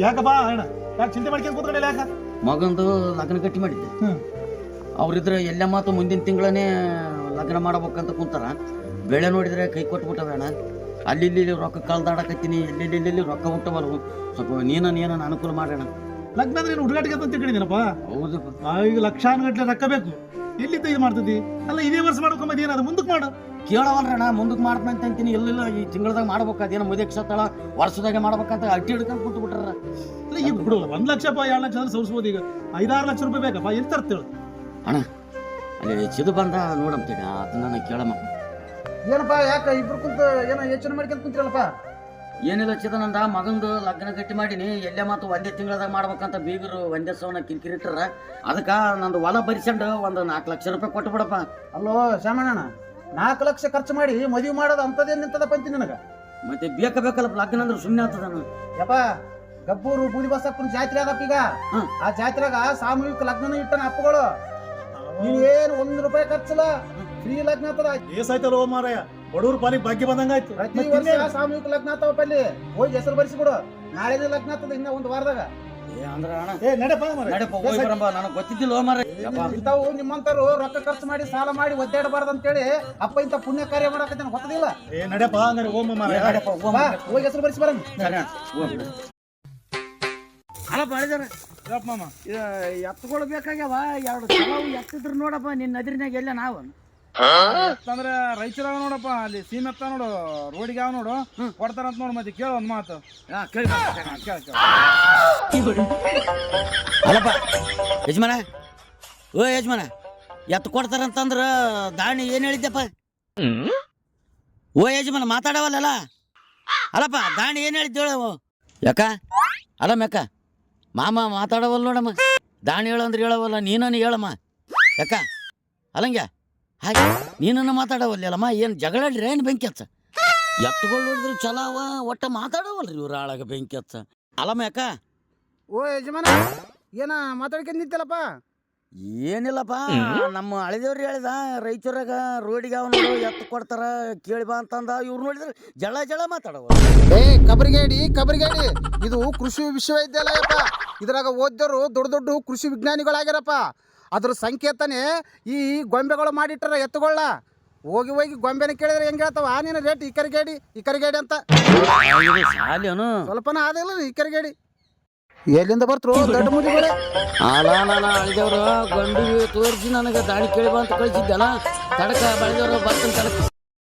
ಯಾಕಪ್ಪ ಅಣ್ಣ ಯಾಕೆ ಚಿಂತೆ ಮಾಡ್ಕೊಂಡು ಕೂತ್ಕೊಂಡಿಲ್ಲ ಯಾಕ ಮಗಂದು ಲಗ್ನ ಗಟ್ಟಿ ಮಾಡಿದ್ದೆ. ಅವ್ರಿದ್ರೆ ಎಲ್ಲ ಮಾತು ಮುಂದಿನ ತಿಂಗಳೇ ಲಗ್ನ ಮಾಡಬೇಕಂತ ಕುಂತಾರ. ಬೆಳೆ ನೋಡಿದ್ರೆ ಕೈ ಕೊಟ್ಬಿಟ್ಟವೆ ಅಣ್ಣ. ಅಲ್ಲಿ ಇಲ್ಲಿ ರೊಕ್ಕ ಕಳ್ದಾಡಕತ್ತೀನಿ, ಎಲ್ಲೆಲ್ಲಿ ರೊಕ್ಕ ಹುಟ್ಟಬಲ್ವು. ಸ್ವಲ್ಪ ನೀನ ಅನುಕೂಲ ಮಾಡೋಣ. ಲಗ್ನ ಅಂದ್ರೆ ನೀನು ಹುಡುಗಾಟಿಗೆ ಅಂತ ತಿಳ್ಕೊಂಡಿದ್ದೀನಪ್ಪ. ಹೌದು ಈಗ ಲಕ್ಷಾನುಗಟ್ಟಲೆ ರೊಕ್ಕ ಬೇಕು, ಎಲ್ಲಿದ್ದ ಇದು ಮಾಡ್ತದಿ? ಅಲ್ಲ ಇದೇ ವರ್ಷ ಮಾಡ್ಕೊಂಬದಿ ಏನಾದ್ರು ಮುಂದಕ್ಕೆ ಮಾಡು. ಕೇಳವಲ್ರಣ್ಣ, ಮುಂದಕ್ಕೆ ಮಾಡ್ತಂತ ಅಂತೀನಿ. ಇಲ್ಲ ಈ ತಿಂಗಳದಾಗ ಮಾಡ್ಬೇಕು, ಅದೇನೋ ಮದುವೆ ಕ್ಷತಳ ವರ್ಷದಾಗೆ ಮಾಡ್ಬೇಕಂತ ಅಟ್ಟಿ ಹಿಡ್ಕೊಂಡು ಕೂತು ಬಿಟ್ರ. ಅಲ್ಲ ಈಗ ಬಿಡು, 1 ಲಕ್ಷಪ್ಪ 2 ಲಕ್ಷ ಅಂದ್ರೆ ಸೋರಿಸ್ಬೋದು. ಈಗ 5-6 ಲಕ್ಷ ರೂಪಾಯಿ ಬೇಕಪ್ಪ, ಎಲ್ಲಿ ತರ್ತೇಳು ಅಣ್ಣ? ಅಲ್ಲಿ ಚಿದು ಬಂದ ನೋಡಂತೀನಿ, ಅದನ್ನ ಕೇಳಮ್ಮ. ಏನಪ್ಪ ಯಾಕ ಇಬ್ರು ಕುಂತ ಏನೋ ಯೋಚನೆ ಮಾಡ್ಕೊಂತ ಕುಂತಿರಲ್ಲಪ್ಪ? ಏನಿಲ್ಲ ಚಿದನಂದ, ಮಗಂದು ಲಗ್ನ ಗಟ್ಟಿ ಮಾಡೀನಿ. ಎಲ್ಲೇ ಮಾತು ಒಂದೇ ತಿಂಗಳದಾಗ ಮಾಡ್ಬೇಕಂತ ಬೀಗರು ಒಂದೇ ಸವನ ಕಿರಿಕಿರಿ ಇಟ್ಟರ. ಅದಕ್ಕೆ ನಂದು ಹೊಲ ಬರಿಸಂಡು ಒಂದು 4 ಲಕ್ಷ ರೂಪಾಯಿ ಕೊಟ್ಟು ಬಿಡಪ್ಪ. ಅಲ್ಲೋ ಶಾಮಣ್ಣ, 4 ಲಕ್ಷ ಖರ್ಚು ಮಾಡಿ ಮದುವೆ ಮಾಡೋದು ಅಂತದೇನ್ ನಿಂತದಪ್ಪ ಅಂತೀನಿ ನನಗ. ಮತ್ತೆ ಬೇಕಲ್ಲ ಲಗ್ನ ಅಂದ್ರೆ ಸುಮ್ಮನೆ ಆಗ್ತದ. ಯಪ್ಪ ಗಬ್ಬೂರು ಬೂದಿ ಬಸಪ್ಪನ ಜಾತ್ರೆ ಅದಪ್ಪ ಈಗ. ಆ ಜಾತ್ರೆಗ ಸಾಮೂಹಿಕ ಲಗ್ನ ಇಟ್ಟನ ಅಪ್ಪಗಳು. ನೀವೇನು 1 ರೂಪಾಯಿ ಖರ್ಚಿಲ್ಲ, ಫ್ರೀ ಲಗ್ನ ಆಗ್ತದ. ಏಸಾಯ್ತಲ್ಲ ಓ ಮಾರಾಯ, ಬಡವ್ರ ಪಾಲಿಗೆ ಭಾಗ್ಯ ಬಂದಂಗಾಯ್ತು. ಪ್ರತಿ ವರ್ಷ ಸಾಮೂಹಿಕ ಲಗ್ನ ಆಗ್ತಾವಪ್ಪ ಅಲ್ಲಿ. ಹೋಗಿ ಹೆಸರು ಬರಿಸಿಬಿಡು, ನಾಳೆನೇ ಲಗ್ನ ಆಗ್ತದ ಇನ್ನ 1 ವಾರದಾಗ. ನಡೆಪ್ಪ ನನಗೆ ಗೊತ್ತಿದ್ದಿಲ್ಲ ಮಾರ. ಇಂಥವು ನಿಮ್ಮಂತರು ರೊಕ್ಕ ಖರ್ಚು ಮಾಡಿ ಸಾಲ ಮಾಡಿ ಒದ್ದಾಡಬಾರ್ದು ಅಂತೇಳಿ ಅಪ್ಪ ಇಂಥ ಪುಣ್ಯ ಕಾರ್ಯ ಮಾಡಕತ್ತ ಗೊತ್ತದಿಲ್ಲ. ನಡೆಪ್ಪ ಹಂಗಾರೆ ಓಮ ಮಾರಾಯ. ಹೋಗಿ ಹೆಸರು ಬರಿಸಿ ಬರೋಣ. ಅಲ್ಲ ಬಾಳಿದಾರ ಮಾಮ, ಎತ್ತುಗಳು ಬೇಕಾಗ್ಯಾವ. 2 ಚಲವು ಎತ್ತಿದ್ರು ನೋಡಪ್ಪ ನಿನ್ನ ನದಿರಿನಾಗ ಎಲ್ಲ ನಾವು ಅಂದ್ರೆ ರೈತರಾಗ ನೋಡಪ್ಪ, ಅಲ್ಲಿ ಸೀಮೆತ್ತ ನೋಡು, ರೋಡಿಗೆ ಯಾವ ನೋಡು ಕೊಡ್ತಾರಂತ ನೋಡು. ಮತ್ತೆ ಕೇಳ ಒಂದ್ ಮಾತು. ಅಲ್ಲಪ್ಪ ಯಜಮಾನ, ಓ ಯಜಮಾನ, ಎತ್ತು ಕೊಡ್ತಾರಂತಂದ್ರ ದಾಣಿ ಏನ್ ಹೇಳಿದ್ದಪ್ಪ? ಓ ಯಜಮಾನ ಮಾತಾಡವಲ್ಲ. ಅಲ್ಲಪ್ಪ ದಾಣಿ ಏನ್ ಹೇಳಿದ್ದೇಳು? ಯಾಕ ಅಲ್ಲಮ್ಮ ಯಾಕ ಮಾಮ ಮಾತಾಡವಲ್ಲ ನೋಡಮ್ಮ. ದಾಣಿ ಹೇಳಂದ್ರೆ ಹೇಳವಲ್ಲ, ನೀನನ್ನು ಹೇಳಮ್ಮ. ಯಾಕ ಅಲ್ಲಂಗ್ಯ ಹಾಗೆ ನೀನನ್ನು ಮಾತಾಡವಲ್ಲಮ್ಮ. ಏನು ಜಗಳಾಡ್ರಿ ಏನು ಬೆಂಕಿ ಹಚ್ಚ? ಎತ್ತುಗಳು ನೋಡಿದ್ರು ಚಲಾವ, ಒಟ್ಟ ಮಾತಾಡವಲ್ರಿ ಇವ್ರು ಆಳಾಗ ಬೆಂಕಿ ಹಚ್ಚ. ಅಲ್ಲಮ್ಮ ಯಾಕ? ಓ ಯಜಮಾನ, ಏನ ಮಾತಾಡ್ಕೊಂಡ್ ನಿಂತಲ್ಲಪ್ಪ? ಏನಿಲ್ಲಪ್ಪ, ನಮ್ಮ ಹಳೆದೇವ್ರು ಹೇಳಿದ ರೈತರಾಗ ರೋಡಿಗೆ ಅವ ನೋಡು ಎತ್ತು ಕೊಡ್ತಾರ ಕೇಳಿ ಬಾ ಅಂತಂದ. ಇವ್ರು ನೋಡಿದ್ರೆ ಜಳ ಮಾತಾಡವ. ಕಬರಿಗೇಡಿ ಇದು ಕೃಷಿ ವಿಶ್ವವಿದ್ಯಾಲಯಪ್ಪ. ಇದ್ರಾಗ ಓದ್ದವರು ದೊಡ್ಡ ಕೃಷಿ ವಿಜ್ಞಾನಿಗಳಾಗ್ಯಾರಪ್ಪ. ಅದ್ರ ಸಂಕೇತನೇ ಈ ಗೊಂಬೆಗಳು ಮಾಡಿಟ್ಟಾರ ಎತ್ತುಗಳ. ಹೋಗಿ ಗೊಂಬೆನ ಕೇಳಿದ್ರೆ ಹೆಂಗೆ ಹೇಳ್ತಾವ ನೀನು ರೇಟ್? ಇಕರಿಗೇಡಿ ಅಂತ ಶಾಲೆನು ಸ್ವಲ್ಪನ ಆದಿಲ್ಲ ಇಕರಿಗೇಡಿ. ಎಲ್ಲಿಂದ ಬರ್ತರು ದೊಡ್ಡ ಮುದಿಗಳು? ಹಳೆದೇವ್ರು ಗಂಡು ತೋರಿಸಿ ನನಗೆ ದಾಳಿ ಕೇಳಿ ಬಾ ಅಂತ ಕಳಿಸಿದ್ದಲ್ಲ. ತಡಕ ಬಳೆದವ್ರು ಬರ್ತಂತ